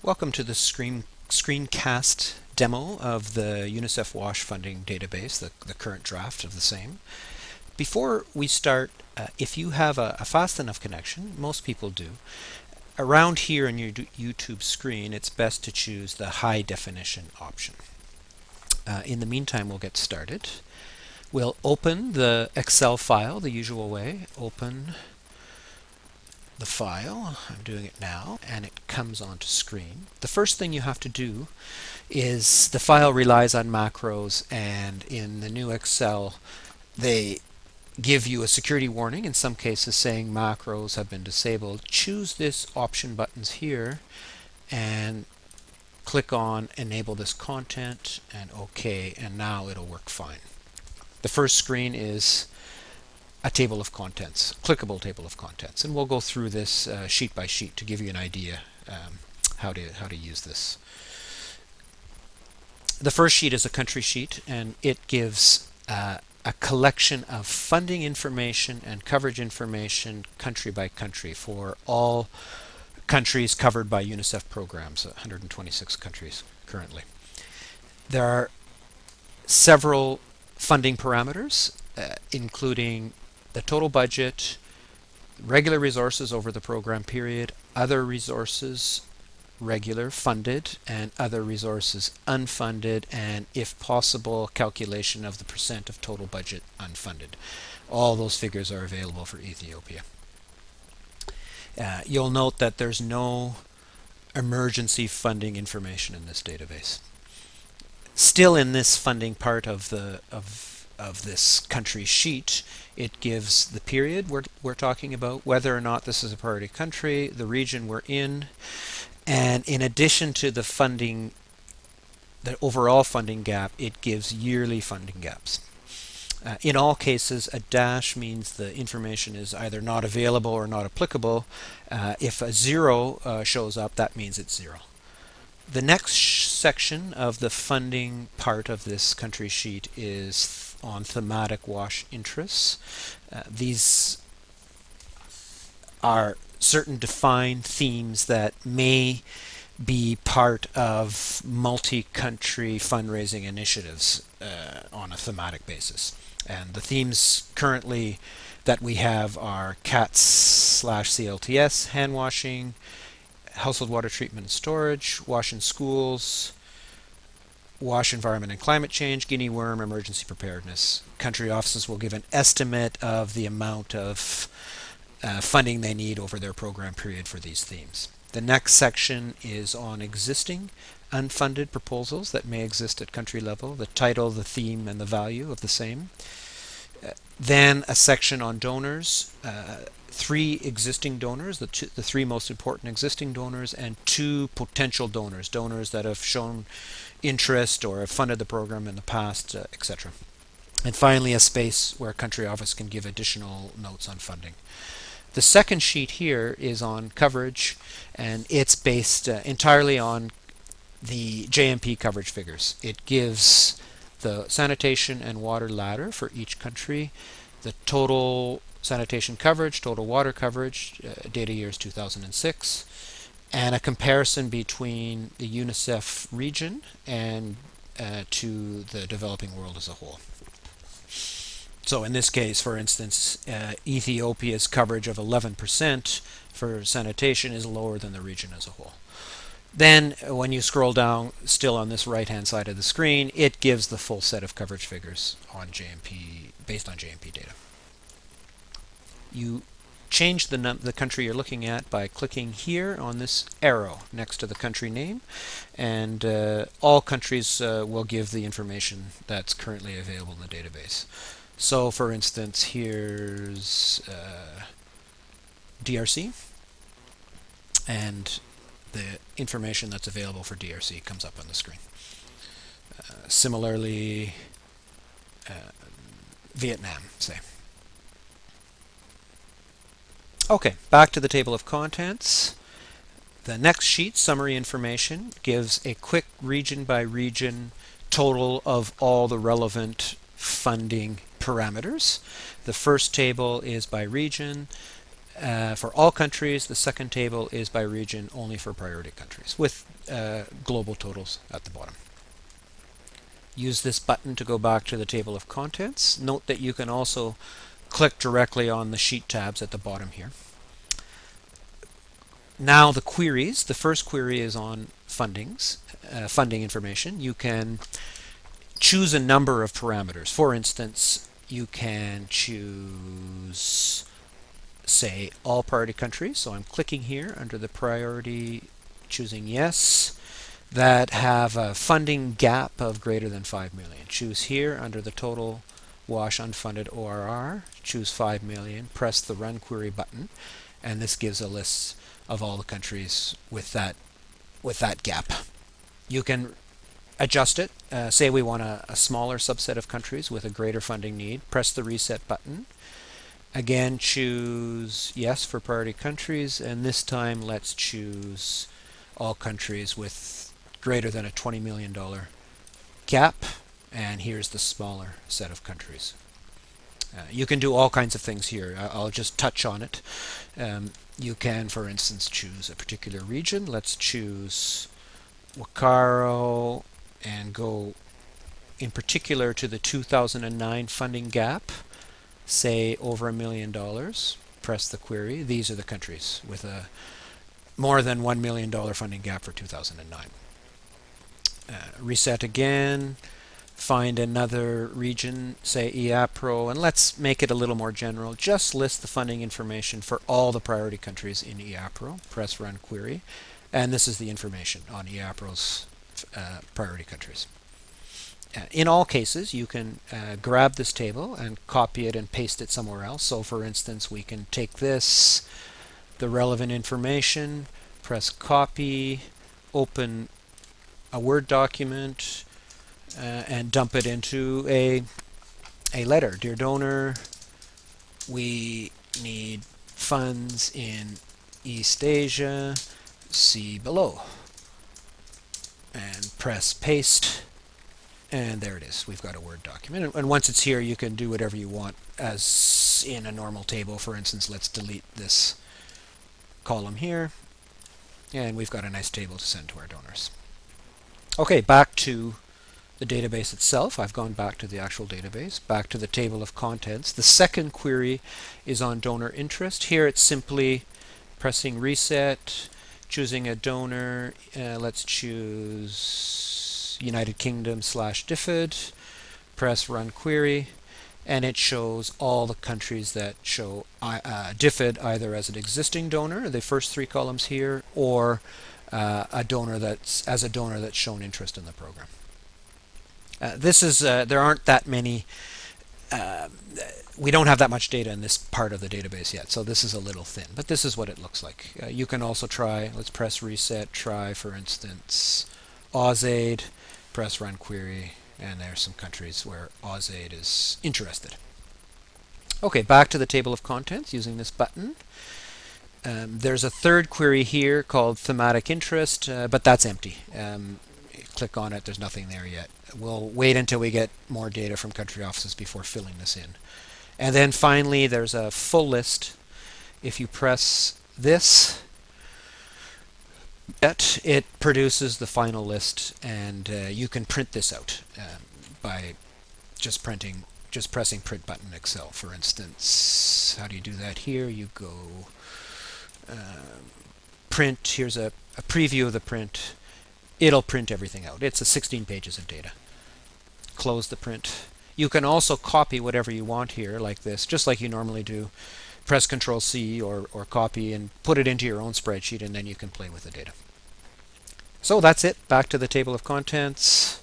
Welcome to the screencast demo of the UNICEF WASH funding database, the current draft of the same. Before we start, if you have a fast enough connection, most people do, around here on your YouTube screen, it's best to choose the high definition option. In the meantime, we'll get started. We'll open the Excel file the usual way. Open the file. I'm doing it now, and it comes onto screen. The first thing you have to do is the file relies on macros, and in the new Excel they give you a security warning, in some cases saying macros have been disabled. Choose this option buttons here and click on enable this content and OK, and now it'll work fine. The first screen is a table of contents, clickable table of contents, and we'll go through this sheet by sheet to give you an idea how to use this. The first sheet is a country sheet, and it gives a collection of funding information and coverage information country by country for all countries covered by UNICEF programs, 126 countries currently. There are several funding parameters, including the total budget, regular resources over the program period, other resources, regular funded, and other resources unfunded, and if possible, calculation of the percent of total budget unfunded. All those figures are available for Ethiopia. You'll note that there's no emergency funding information in this database. Still, in this funding part of this country sheet, it gives the period we're talking about, whether or not this is a priority country, the region we're in, and in addition to the funding, the overall funding gap, it gives yearly funding gaps. In all cases, a dash means the information is either not available or not applicable. If a 0 shows up, that means it's 0. The next section of the funding part of this country sheet is on thematic WASH interests. These are certain defined themes that may be part of multi-country fundraising initiatives on a thematic basis. And the themes currently that we have are CATS/CLTS, hand washing, household water treatment and storage, WASH in schools, WASH environment and climate change, guinea worm, emergency preparedness. Country offices will give an estimate of the amount of funding they need over their program period for these themes. The next section is on existing unfunded proposals that may exist at country level, the title, the theme, and the value of the same. Then a section on donors, 3 existing donors, the 3 most important existing donors, and 2 potential donors, donors that have shown interest or have funded the program in the past, etc. And finally, a space where a country office can give additional notes on funding. The second sheet here is on coverage, and it's based entirely on the JMP coverage figures. It gives the sanitation and water ladder for each country, the total sanitation coverage, total water coverage, data years 2006, and a comparison between the UNICEF region and to the developing world as a whole. So in this case, for instance, Ethiopia's coverage of 11% for sanitation is lower than the region as a whole. Then when you scroll down, still on this right-hand side of the screen, it gives the full set of coverage figures on JMP, based on JMP data. You change the country you're looking at by clicking here on this arrow next to the country name, and all countries will give the information that's currently available in the database. So for instance, here's DRC, and the information that's available for DRC comes up on the screen. Similarly, Vietnam, say. Okay, back to the table of contents. The next sheet, summary information, gives a quick region by region total of all the relevant funding parameters. The first table is by region. for all countries. The second table is by region only for priority countries with global totals at the bottom. Use this button to go back to the table of contents. Note that you can also click directly on the sheet tabs at the bottom here. Now the queries. The first query is on fundings, funding information. You can choose a number of parameters. For instance, you can choose, say, all priority countries. So I'm clicking here under the priority, choosing yes, that have a funding gap of greater than 5 million. Choose here under the total WASH unfunded ORR, choose 5 million, press the run query button, and this gives a list of all the countries with that gap. You can adjust it. Say we want a smaller subset of countries with a greater funding need. Press the reset button. Again, choose yes for priority countries, and this time let's choose all countries with greater than a $20 million gap, and here's the smaller set of countries. You can do all kinds of things here. I'll just touch on it. You can, for instance, choose a particular region. Let's choose Wakaro and go in particular to the 2009 funding gap, say over $1 million. Press the query. These are the countries with a more than $1 million funding gap for 2009. Reset again, find another region, say EAPRO, and let's make it a little more general. Just list the funding information for all the priority countries in EAPRO. Press run query, and this is the information on EAPRO's priority countries. In all cases, you can grab this table and copy it and paste it somewhere else. So for instance, we can take this, the relevant information, press copy, open a Word document, and dump it into a letter. Dear donor, we need funds in East Asia, see below. And press paste, and there it is. We've got a Word document. And once it's here, you can do whatever you want as in a normal table. For instance, let's delete this column here, and we've got a nice table to send to our donors. Okay, back to the database itself. I've gone back to the actual database, back to the table of contents. The second query is on donor interest. Here it's simply pressing reset, choosing a donor. Let's choose United Kingdom / DFID. Press run query, and it shows all the countries that show DFID either as an existing donor, the first three columns here, or a donor that's shown interest in the program. There aren't that many. We don't have that much data in this part of the database yet, so this is a little thin. But this is what it looks like. You can also try. Let's press reset. Try, for instance, AusAid. Press run query, and there's some countries where AusAid is interested. Okay, back to the table of contents using this button. There's a third query here called thematic interest, but that's empty. Click on it, there's nothing there yet. We'll wait until we get more data from country offices before filling this in. And then finally, there's a full list. If you press this, it produces the final list, and you can print this out by just pressing print button in Excel. For instance, how do you do that here? You go print. Here's a preview of the print. It'll print everything out. It's 16 pages of data. Close the print. You can also copy whatever you want here, like this, just like you normally do. Press Control-C or copy and put it into your own spreadsheet, and then you can play with the data. So that's it. Back to the table of contents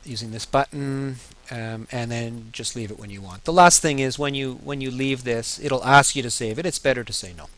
using this button, and then just leave it when you want. The last thing is when you leave this, it'll ask you to save it. It's better to say no.